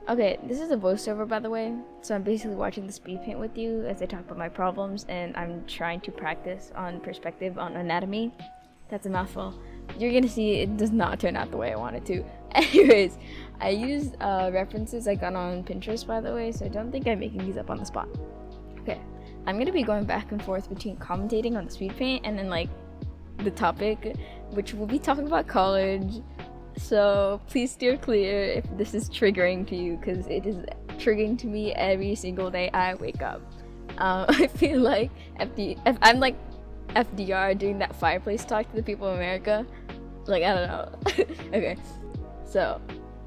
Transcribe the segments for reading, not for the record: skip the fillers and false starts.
Okay, this is a voiceover, by the way. So I'm basically watching the speed paint with you as I talk about my problems, and I'm trying to practice on perspective on anatomy. That's a mouthful. You're gonna see it does not turn out the way I want it to. Anyways, I used references I got on Pinterest, by the way, so I don't think I'm making these up on the spot. Okay, I'm gonna be going back and forth between commentating on the speed paint and then like the topic, which will be talking about college. So please steer clear if this is triggering to you, because it is triggering to me every single day I wake up. I feel like if I'm like FDR doing that fireplace talk to the people of America. Like, I don't know. Okay, so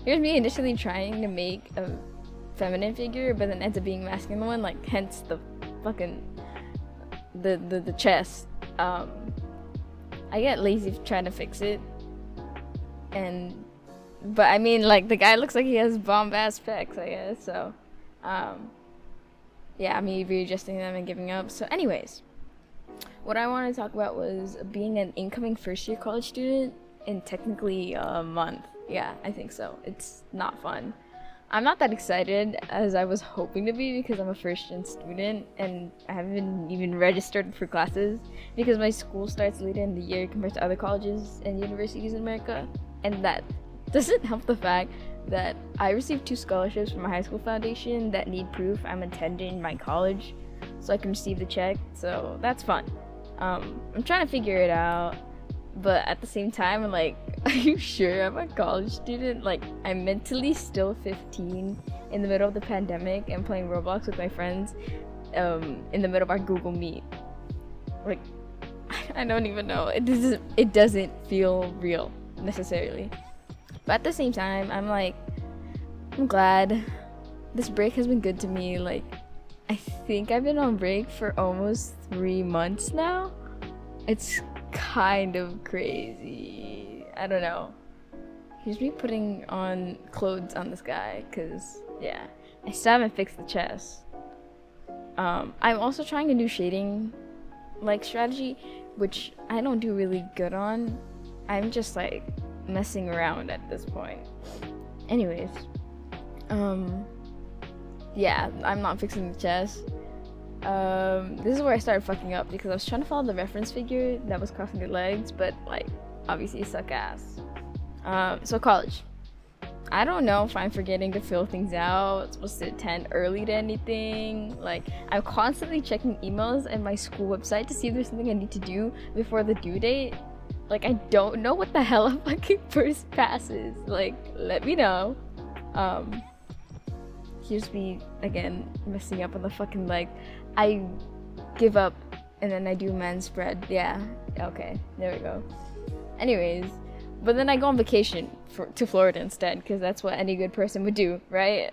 here's me initially trying to make a feminine figure, but then ends up being masculine one, like hence the fucking the chest. I get lazy trying to fix it. But I mean, like, the guy looks like he has bomb-ass pecs, I guess, so, yeah, me readjusting them and giving up. So anyways, what I wanted to talk about was being an incoming first-year college student in technically a month. Yeah, I think so. It's not fun. I'm not that excited as I was hoping to be because I'm a first-gen student and I haven't even registered for classes because my school starts later in the year compared to other colleges and universities in America. And that doesn't help the fact that I received 2 scholarships from my high school foundation that need proof I'm attending my college so I can receive the check. So that's fun. I'm trying to figure it out, but at the same time, I'm like, are you sure I'm a college student? Like, I'm mentally still 15 in the middle of the pandemic and playing Roblox with my friends in the middle of our Google Meet. Like, I don't even know. It doesn't feel real necessarily. But at the same time, I'm glad this break has been good to me. Like, I think I've been on break for almost 3 months now. It's kind of crazy. I don't know. Here's me putting on clothes on this guy, cause yeah, I still haven't fixed the chest. I'm also trying a new shading like strategy, which I don't do really good on. I'm just like messing around at this point. Anyways, yeah, I'm not fixing the chest. This is where I started fucking up because I was trying to follow the reference figure that was crossing their legs, but like obviously suck ass. So college. I don't know if I'm forgetting to fill things out, supposed to attend early to anything. Like, I'm constantly checking emails and my school website to see if there's something I need to do before the due date. Like, I don't know what the hell a fucking first pass is. Like, let me know. Here's me again messing up on the fucking leg. I give up and then I do man spread. Yeah, okay, there we go. Anyways, but then I go on vacation to Florida instead, because that's what any good person would do, right?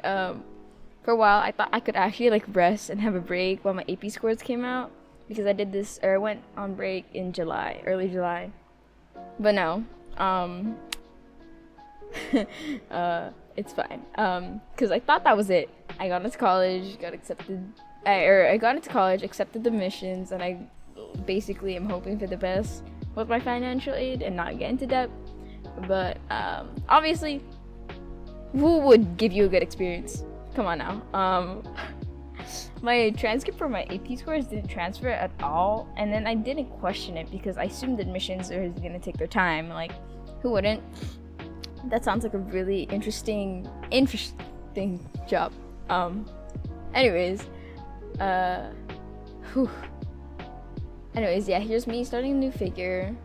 For a while I thought I could actually like rest and have a break while my AP scores came out, because I went on break in July, early July. But no, it's fine. Cause I thought that was it. I got into college, I got into college, accepted the missions, and I basically am hoping for the best with my financial aid and not get into debt. But obviously, who would give you a good experience? Come on now. My transcript for my AP scores didn't transfer at all, and then I didn't question it because I assumed admissions are gonna take their time. Like, who wouldn't? That sounds like a really interesting job. Anyways, yeah, here's me starting a new figure,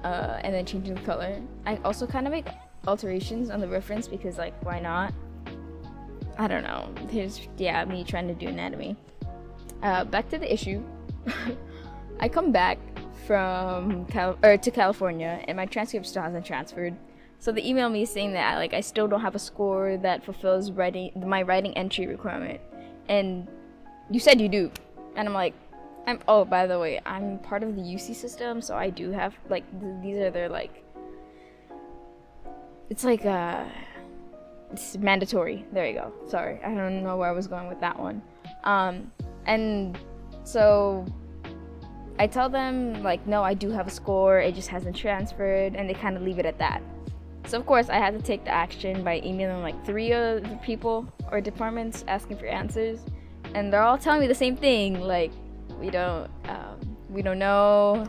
and then changing the color. I also kind of make alterations on the reference because, like, why not? I don't know. Here's, yeah, me trying to do anatomy. Back to the issue. I come back from to California, and my transcript still hasn't transferred. So they email me saying that like I still don't have a score that fulfills my writing entry requirement. And you said you do. And I'm like, oh, by the way, I'm part of the UC system, so I do have like these are their like, it's like it's mandatory. There you go. Sorry, I don't know where I was going with that one. And so I tell them like, no, I do have a score, it just hasn't transferred, and they kind of leave it at that. So of course I had to take the action by emailing like 3 other people or departments asking for answers, and they're all telling me the same thing, like we don't know.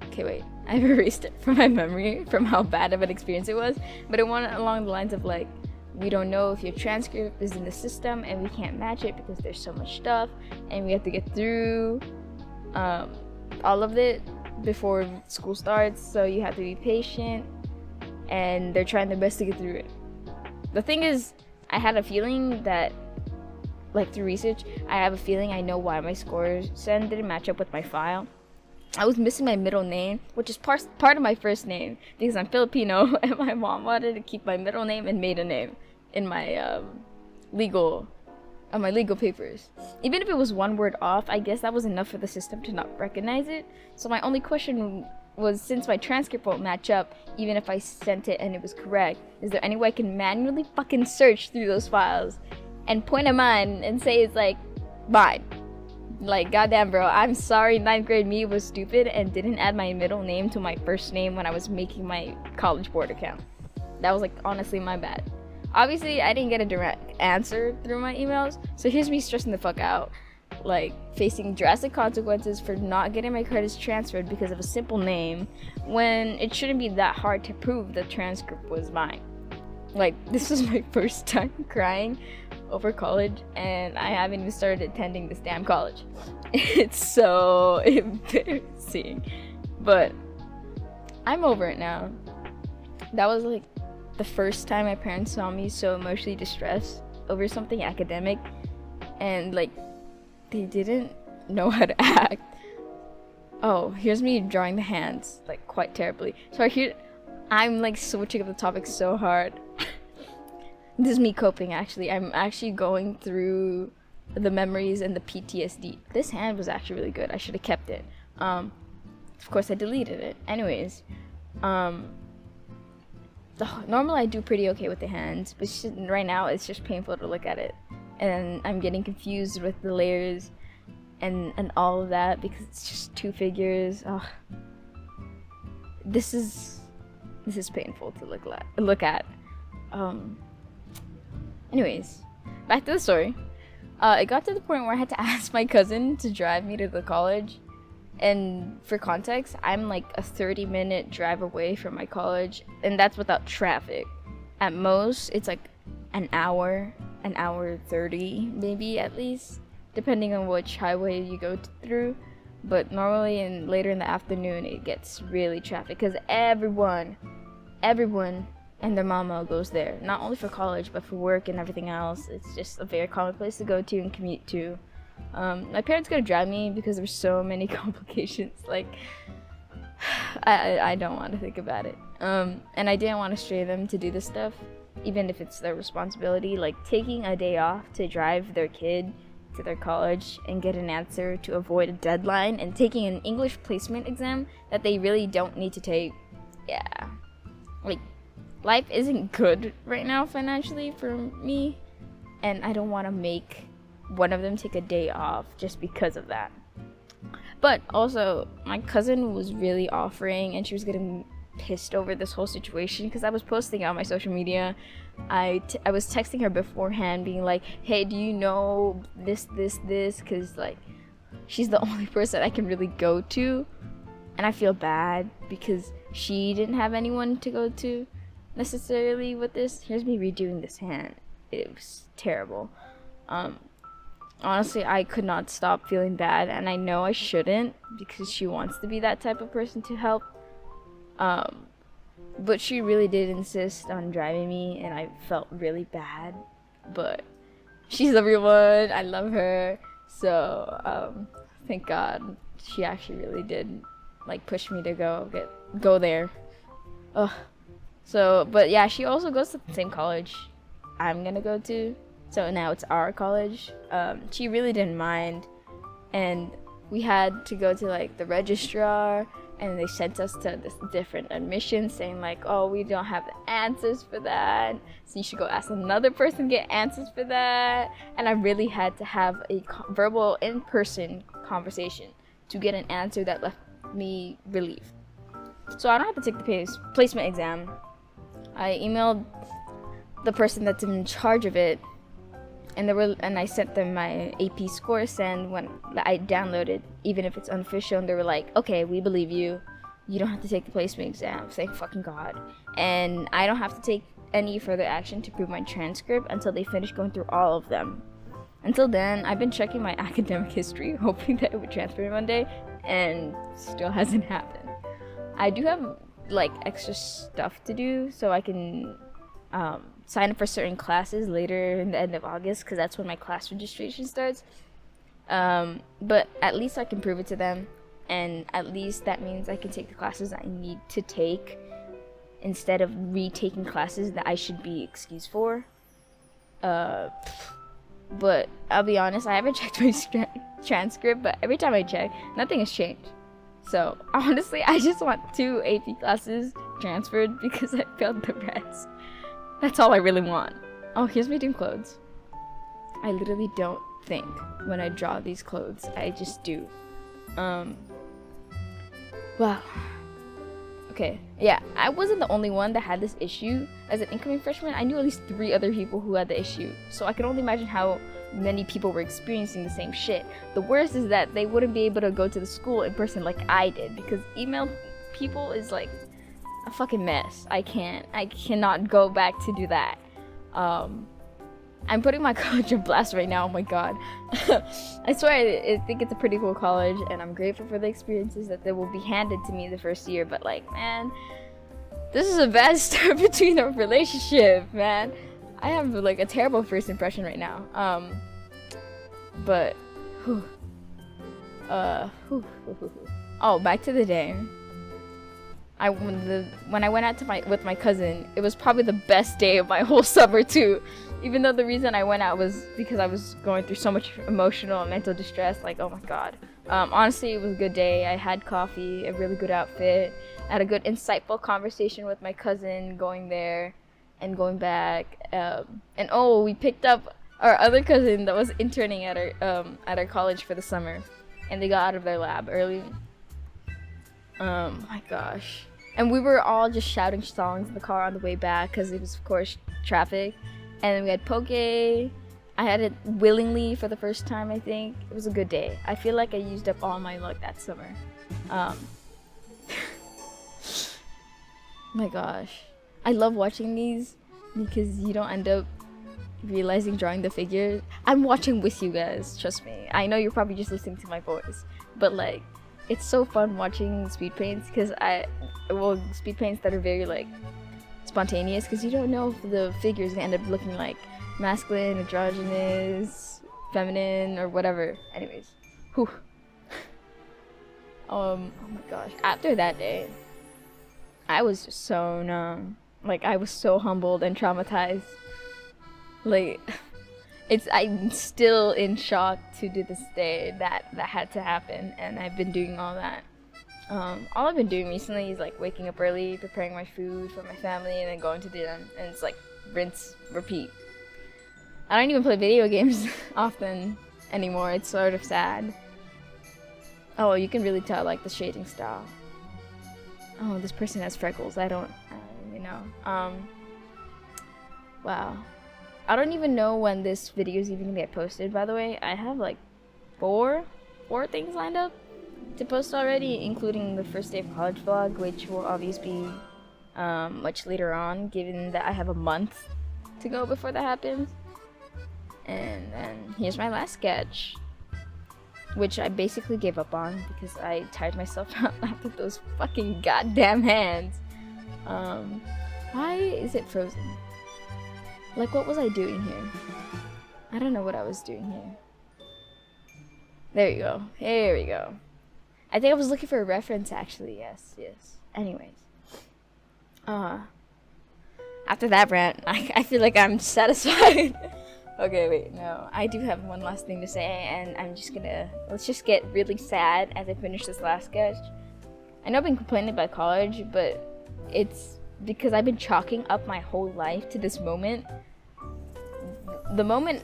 Okay, wait, I've erased it from my memory from how bad of an experience it was, but it went along the lines of like, we don't know if your transcript is in the system and we can't match it because there's so much stuff and we have to get through all of it before school starts, so you have to be patient, and they're trying their best to get through it. The thing is, I had a feeling that, like through research, I have a feeling I know why my scores didn't match up with my file. I was missing my middle name, which is part of my first name, because I'm Filipino and my mom wanted to keep my middle name and maiden name in my legal papers. Even if it was one word off, I guess that was enough for the system to not recognize it. So my only question was, since my transcript won't match up, even if I sent it and it was correct, is there any way I can manually fucking search through those files and point at mine and say it's like mine? Like, goddamn, bro, I'm sorry 9th grade me was stupid and didn't add my middle name to my first name when I was making my College Board account. That was, like, honestly my bad. Obviously, I didn't get a direct answer through my emails, so here's me stressing the fuck out, like, facing drastic consequences for not getting my credits transferred because of a simple name, when it shouldn't be that hard to prove the transcript was mine. Like, this was my first time crying over college, and I haven't even started attending this damn college. It's so embarrassing, but I'm over it now. That was like the first time my parents saw me so emotionally distressed over something academic, and like they didn't know how to act. Oh, here's me drawing the hands like quite terribly. So I'm like switching up the topic so hard. This is me coping, actually. I'm actually going through the memories and the PTSD. This hand was actually really good. I should have kept it. Of course, I deleted it. Anyways, normally I do pretty okay with the hands, but right now it's just painful to look at it. And I'm getting confused with the layers and all of that because it's just 2 figures. Oh, this is painful to look at. Anyways, back to the story. It got to the point where I had to ask my cousin to drive me to the college. And for context, I'm like a 30-minute drive away from my college, and that's without traffic. At most, it's like an hour 30, maybe at least, depending on which highway you go through. But normally, later in the afternoon, it gets really traffic because everyone and their mama goes there, not only for college but for work and everything else. It's just a very common place to go to and commute to. My parents gotta drive me because there's so many complications. Like, I don't want to think about it. And I didn't want to stray them to do this stuff, even if it's their responsibility. Like taking a day off to drive their kid to their college and get an answer to avoid a deadline, and taking an English placement exam that they really don't need to take. Yeah, like, life isn't good right now financially for me, and I don't want to make one of them take a day off just because of that. But also, my cousin was really offering, and she was getting pissed over this whole situation because I was posting on my social media. I was texting her beforehand being like, hey, do you know this, because like she's the only person I can really go to, and I feel bad because she didn't have anyone to go to necessarily with this. Here's me redoing this hand. It was terrible. Honestly, I could not stop feeling bad, and I know I shouldn't because she wants to be that type of person to help. But she really did insist on driving me, and I felt really bad. But she's the real one. I love her. So thank God she actually really did like push me to go there. Ugh. So, but yeah, she also goes to the same college I'm gonna go to. So now it's our college. She really didn't mind, and we had to go to like the registrar, and they sent us to this different admission saying like, oh, we don't have the answers for that, so you should go ask another person to get answers for that. And I really had to have a verbal in-person conversation to get an answer that left me relieved. So I don't have to take the placement exam I emailed the person that's in charge of it, and I sent them my AP scores, and when I downloaded, even if it's unofficial, and they were like, okay, we believe you. You don't have to take the placement exam. Thank fucking God. And I don't have to take any further action to prove my transcript until they finish going through all of them. Until then, I've been checking my academic history, hoping that it would transfer one day, and still hasn't happened. I do have like extra stuff to do, so I can sign up for certain classes later in the end of August, because that's when my class registration starts. But at least I can prove it to them, and at least that means I can take the classes I need to take instead of retaking classes that I should be excused for. But I'll be honest, I haven't checked my transcript, but every time I check, nothing has changed. So honestly, I just want 2 AP classes transferred because I failed the rest. That's all I really want. Oh, here's me doing clothes. I literally don't think when I draw these clothes. I just do. Wow. Okay, yeah, I wasn't the only one that had this issue. As an incoming freshman, I knew at least 3 other people who had the issue. So I can only imagine how many people were experiencing the same shit. The worst is that they wouldn't be able to go to the school in person like I did, because email people is like a fucking mess. I cannot go back to do that. I'm putting my college on blast right now. Oh my god. I swear I think it's a pretty cool college, and I'm grateful for the experiences that they will be handed to me the first year, but like, man, this is a bad start between our relationship, man. I have like a terrible first impression right now. But oh, back to the day. When I went out with my cousin, it was probably the best day of my whole summer too. Even though the reason I went out was because I was going through so much emotional and mental distress, like, oh my god. Honestly, it was a good day. I had coffee, a really good outfit, I had a good insightful conversation with my cousin going there and going back. And oh, we picked up our other cousin that was interning at our college for the summer, and they got out of their lab early. My gosh. And we were all just shouting songs in the car on the way back because it was, of course, traffic. And then we had poke. I had it willingly for the first time, I think. It was a good day. I feel like I used up all my luck that summer. My gosh. I love watching these because you don't end up realizing drawing the figures. I'm watching with you guys, trust me. I know you're probably just listening to my voice, but like, it's so fun watching speed paints because speed paints that are very like spontaneous, because you don't know if the figures end up looking like masculine, androgynous, feminine, or whatever. Anyways, whew. Oh my gosh. After that day, I was just so numb. Like, I was so humbled and traumatized. Like, I'm still in shock to this day that had to happen, and I've been doing all that. All I've been doing recently is like waking up early, preparing my food for my family, and then going to the gym, and it's like rinse, repeat. I don't even play video games often anymore. It's sort of sad. Oh, you can really tell like the shading style. Oh, this person has freckles. I don't wow. I don't even know when this video is even gonna get posted, by the way. I have like four things lined up to post already, including the first day of college vlog, which will obviously be much later on, given that I have a month to go before that happens. And then here's my last sketch, which I basically gave up on because I tired myself out with those fucking goddamn hands. Why is it frozen? Like, what was I doing here? I don't know what I was doing here. There you go. Here we go. I think I was looking for a reference, actually. Yes. Anyways. After that rant, I feel like I'm satisfied. Okay, wait, no. I do have one last thing to say, and let's just get really sad as I finish this last sketch. I know I've been complaining about college, but it's because I've been chalking up my whole life to this moment. The moment,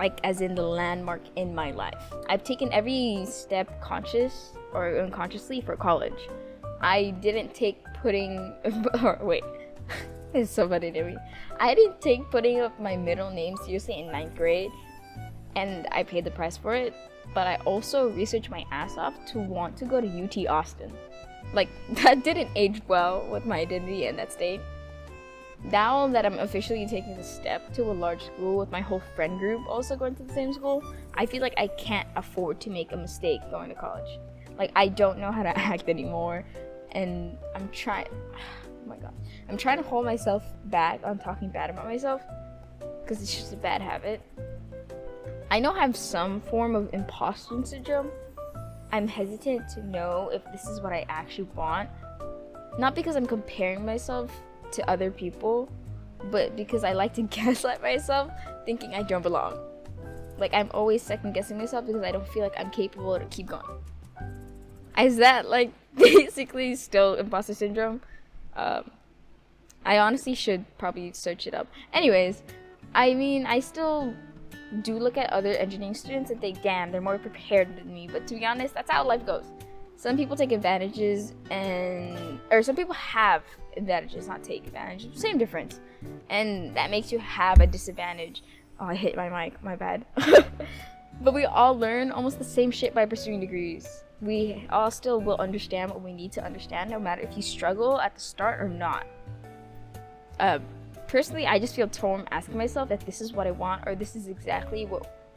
like, as in the landmark in my life. I've taken every step conscious or unconsciously for college. I didn't take It's so funny to me. I didn't take putting up my middle name seriously in ninth grade, and I paid the price for it. But I also researched my ass off to want to go to UT Austin. Like, that didn't age well with my identity in that state. Now that I'm officially taking the step to a large school with my whole friend group also going to the same school, I feel like I can't afford to make a mistake going to college. Like, I don't know how to act anymore, and I'm trying to hold myself back on talking bad about myself, because it's just a bad habit. I know I have some form of imposter syndrome. I'm hesitant to know if this is what I actually want. Not because I'm comparing myself to other people, but because I like to gaslight myself, thinking I don't belong. Like, I'm always second guessing myself because I don't feel like I'm capable to keep going. Is that like basically still imposter syndrome? I honestly should probably search it up. Anyways, I mean, I still do look at other engineering students and think, damn, they're more prepared than me. But to be honest, that's how life goes. Some people take advantages, or some people have advantages, not take advantage. Same difference. And that makes you have a disadvantage. Oh, I hit my mic, my bad. But we all learn almost the same shit by pursuing degrees. We all still will understand what we need to understand, no matter if you struggle at the start or not. Personally, I just feel torn asking myself if this is what I want or this is exactly what,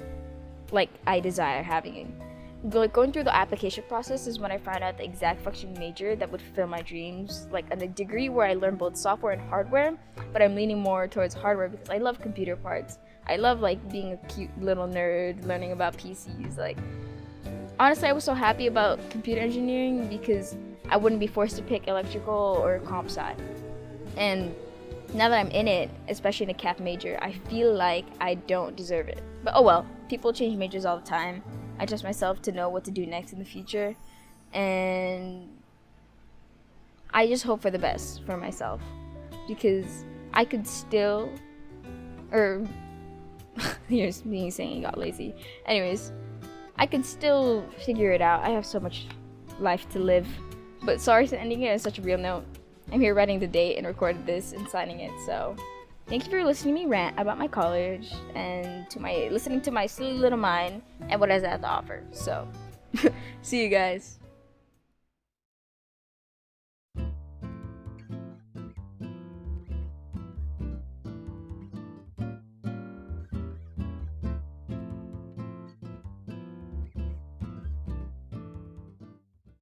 like, I desire having. Going through the application process is when I found out the exact functioning major that would fulfill my dreams, like a degree where I learn both software and hardware, but I'm leaning more towards hardware because I love computer parts. I love, like, being a cute little nerd, learning about PCs. Like, honestly, I was so happy about computer engineering because I wouldn't be forced to pick electrical or comp sci. And now that I'm in it, especially in a cap major, I feel like I don't deserve it. But oh well, people change majors all the time. I trust myself to know what to do next in the future, and I just hope for the best for myself, because I could still, or here's me saying I got lazy. Anyways, I could still figure it out. I have so much life to live. But sorry for ending it on such a real note. I'm here writing the date and recorded this and signing it, so thank you for listening to me rant about my college and listening to my silly little mind and what I have to offer. So, see you guys.